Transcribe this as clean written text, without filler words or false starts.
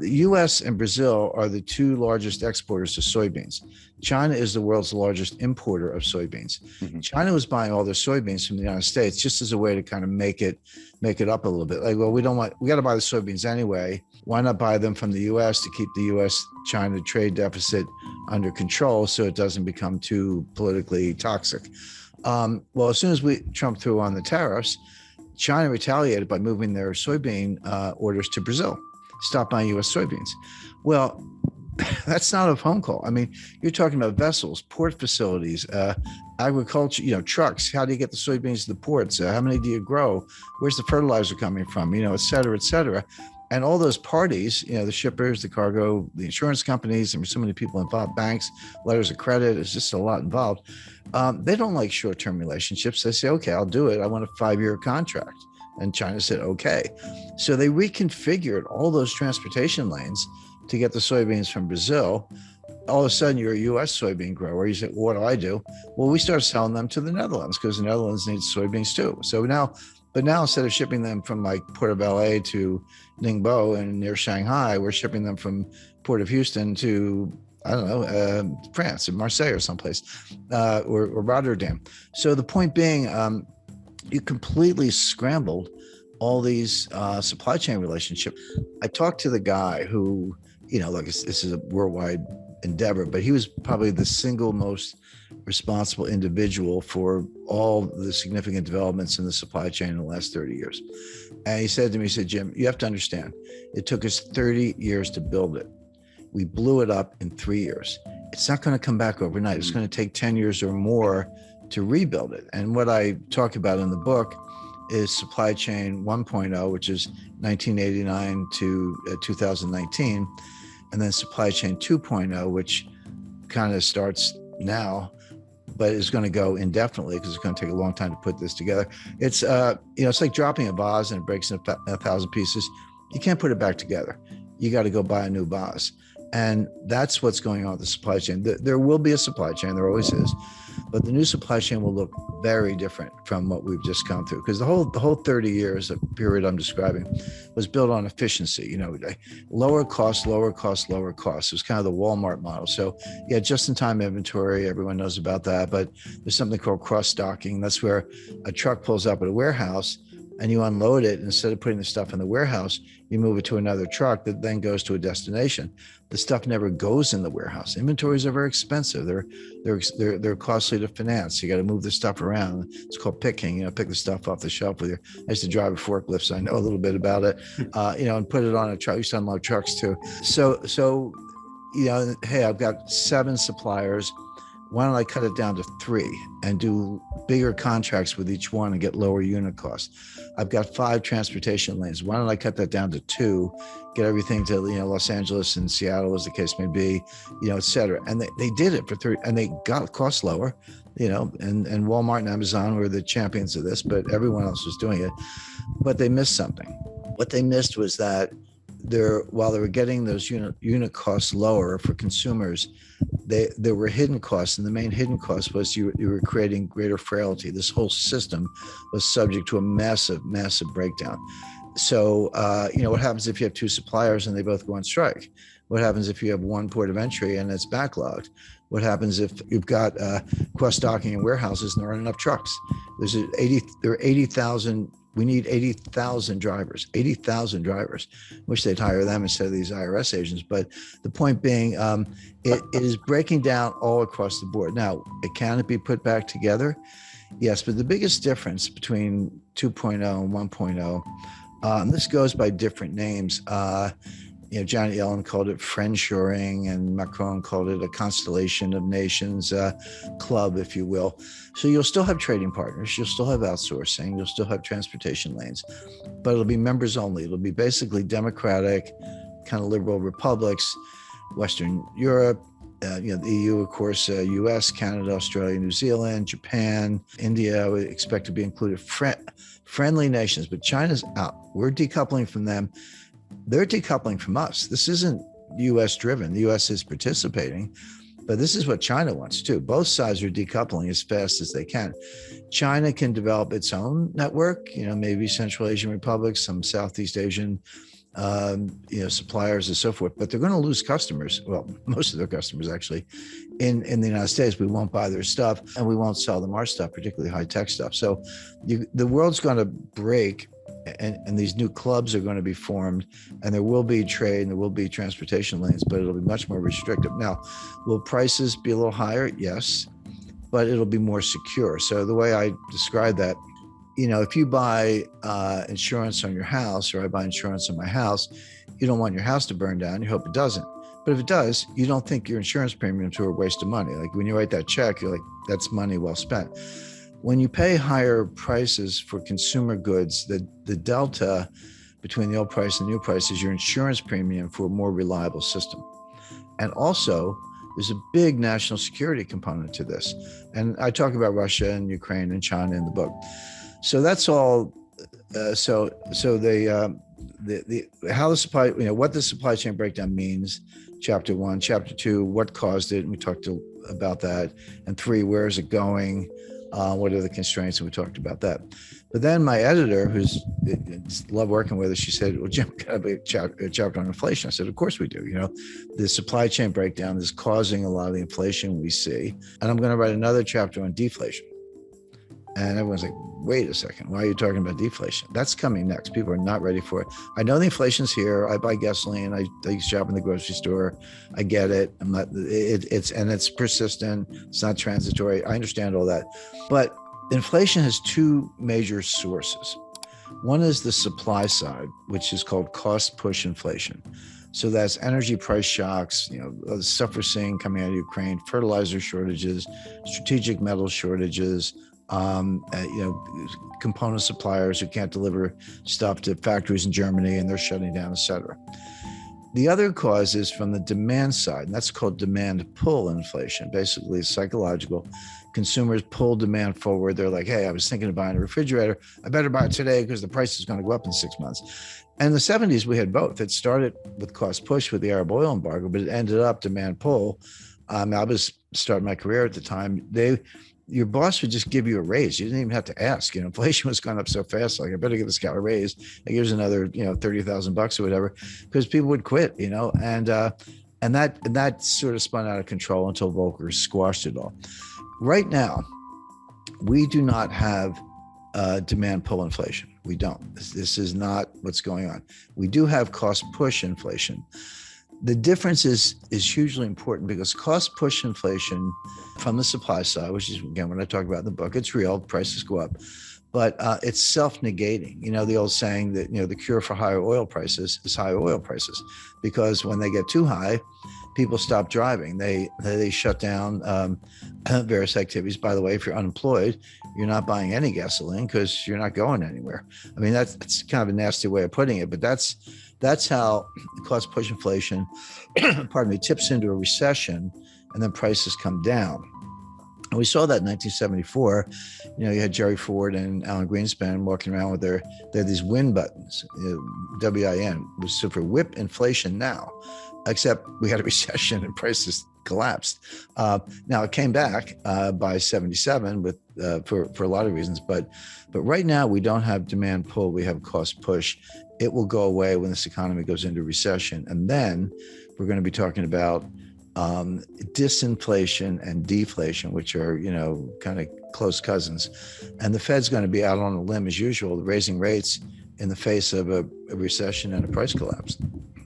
The US and Brazil are the two largest exporters of soybeans. China is the world's largest importer of soybeans. Mhm. China was buying all their soybeans from the United States just as a way to kind of make it up a little bit. Like, well, we got to buy the soybeans anyway. Why not buy them from the US to keep the US-China trade deficit under control so it doesn't become too politically toxic? Well, as soon as Trump threw on the tariffs, China retaliated by moving their soybean orders to Brazil. Stop buying U.S. soybeans. Well, that's not a phone call. I mean, you're talking about vessels, port facilities, agriculture, trucks. How do you get the soybeans to the ports? How many do you grow? Where's the fertilizer coming from? Et cetera, et cetera. And all those parties, the shippers, the cargo, the insurance companies, and so many people involved, banks, letters of credit, it's just a lot involved. They don't like short-term relationships. They say, okay, I'll do it. I want a 5-year contract. And China said, okay. So they reconfigured all those transportation lanes to get the soybeans from Brazil. All of a sudden, you're a U.S. soybean grower. You say, well, what do? Well, we started selling them to the Netherlands because the Netherlands needs soybeans too. So now instead of shipping them from like Port of LA to Ningbo and near Shanghai, we're shipping them from Port of Houston to, I don't know, France, or Marseille or someplace, or Rotterdam. So the point being, you completely scrambled all these supply chain relationships. I talked to the guy who, look, this is a worldwide endeavor, but he was probably the single most responsible individual for all the significant developments in the supply chain in the last 30 years. And he said to me, Jim, you have to understand, it took us 30 years to build it. We blew it up in 3 years. It's not going to come back overnight. It's going to take 10 years or more to rebuild it. And what I talk about in the book is supply chain 1.0, which is 1989 to 2019, and then supply chain 2.0, which kind of starts now, but is going to go indefinitely because it's going to take a long time to put this together. It's it's like dropping a vase and it breaks in 1,000 pieces. You can't put it back together. You got to go buy a new vase. And that's what's going on with the supply chain. There will be a supply chain, there always is, but the new supply chain will look very different from what we've just gone through, because the whole 30 years of period I'm describing was built on efficiency, lower cost, lower cost, lower cost. It was kind of the Walmart model. So yeah, just-in-time inventory, everyone knows about that, but there's something called cross-stocking. That's where a truck pulls up at a warehouse and you unload it. Instead of putting the stuff in the warehouse, you move it to another truck that then goes to a destination. The stuff never goes in the warehouse. Inventories are very expensive. They're costly to finance. You got to move the stuff around. It's called picking. Pick the stuff off the shelf with your. I used to drive a forklift, so I know a little bit about it. And put it on a truck. I used to unload trucks too. So hey, I've got 7 suppliers. Why don't I cut it down to 3 and do bigger contracts with each one and get lower unit costs? I've got 5 transportation lanes. Why don't I cut that down to 2, get everything to Los Angeles and Seattle, as the case may be, et cetera. And they did it for 3, and they got costs lower, and Walmart and Amazon were the champions of this, but everyone else was doing it. But they missed something. What they missed was that while they were getting those unit costs lower for consumers, there were hidden costs, and the main hidden cost was you were creating greater frailty. This whole system was subject to a massive breakdown. So what happens if you have 2 suppliers and they both go on strike? What happens if you have one port of entry and it's backlogged? What happens if you've got cross-docking in warehouses and there aren't enough trucks? There are 80,000. We need 80,000 drivers, Wish they'd hire them instead of these IRS agents. But the point being, it is breaking down all across the board. Now, can it be put back together? Yes, but the biggest difference between 2.0 and 1.0, and this goes by different names. Janet Yellen called it friendshoring, and Macron called it a constellation of nations club, if you will. So you'll still have trading partners, you'll still have outsourcing, you'll still have transportation lanes, but it'll be members only. It'll be basically democratic, kind of liberal republics, Western Europe, the EU, of course, US, Canada, Australia, New Zealand, Japan, India, I would expect to be included. Friendly nations, but China's out. We're decoupling from them. They're decoupling from us. This isn't U.S. driven. The U.S. is participating, but this is what China wants too. Both sides are decoupling as fast as they can. China can develop its own network, maybe Central Asian republics, some Southeast Asian suppliers and so forth, but they're going to lose customers. Well, most of their customers actually in the United States. We won't buy their stuff and we won't sell them our stuff, particularly high tech stuff. So the world's going to break, and these new clubs are going to be formed, and there will be trade and there will be transportation lanes, but it'll be much more restrictive. Now, will prices be a little higher? Yes, but it'll be more secure. So the way I describe that, if you buy insurance on your house, or I buy insurance on my house, you don't want your house to burn down. You hope it doesn't. But if it does, you don't think your insurance premiums are a waste of money. Like when you write that check, you're like, that's money well spent. When you pay higher prices for consumer goods, the delta between the old price and the new price is your insurance premium for a more reliable system. And also, there's a big national security component to this. And I talk about Russia and Ukraine and China in the book. So that's all. So how the supply, what the supply chain breakdown means, chapter 1, chapter 2, what caused it, and we talked about that, and 3, where is it going, what are the constraints, and we talked about that. But then my editor, who's love working with us, she said, well, Jim, got to be a chapter on inflation. I said, of course we do. The supply chain breakdown is causing a lot of the inflation we see, and I'm going to write another chapter on deflation. And everyone's like, wait a second, why are you talking about deflation? That's coming next. People are not ready for it. I know the inflation's here. I buy gasoline. I shop in the grocery store. I get it. It's persistent. It's not transitory. I understand all that. But inflation has 2 major sources. One is the supply side, which is called cost push inflation. So that's energy price shocks, the stuff we're seeing coming out of Ukraine, fertilizer shortages, strategic metal shortages, component suppliers who can't deliver stuff to factories in Germany and they're shutting down, et cetera. The other cause is from the demand side, and that's called demand pull inflation. Basically, it's psychological. Consumers pull demand forward. They're like, hey, I was thinking of buying a refrigerator. I better buy it today because the price is going to go up in 6 months. And in the 70s, we had both. It started with cost push with the Arab oil embargo, but it ended up demand pull. I was starting my career at the time. Your boss would just give you a raise. You didn't even have to ask. Inflation was going up so fast. Like, I better give this guy a raise. Like, here's another, $30,000 or whatever, because people would quit. And that sort of spun out of control until Volcker squashed it all. Right now, we do not have demand pull inflation. We don't. This is not what's going on. We do have cost push inflation. The difference is hugely important because cost push inflation from the supply side, which is, again, when I talk about in the book, it's real, prices go up, but it's self-negating. The old saying that, the cure for higher oil prices is higher oil prices, because when they get too high, people stop driving. They shut down various activities. By the way, if you're unemployed, you're not buying any gasoline because you're not going anywhere. I mean, that's kind of a nasty way of putting it, but that's how cost push inflation, tips into a recession, and then prices come down. And we saw that in 1974. You had Jerry Ford and Alan Greenspan walking around with they had these win buttons, WIN, was so for whip inflation now, except we had a recession and prices collapsed. Now it came back by 77 with for a lot of reasons, but right now we don't have demand pull, we have cost push. It will go away when this economy goes into recession. And then we're going to be talking about disinflation and deflation, which are, kind of close cousins. And the Fed's going to be out on a limb as usual, raising rates in the face of a recession and a price collapse.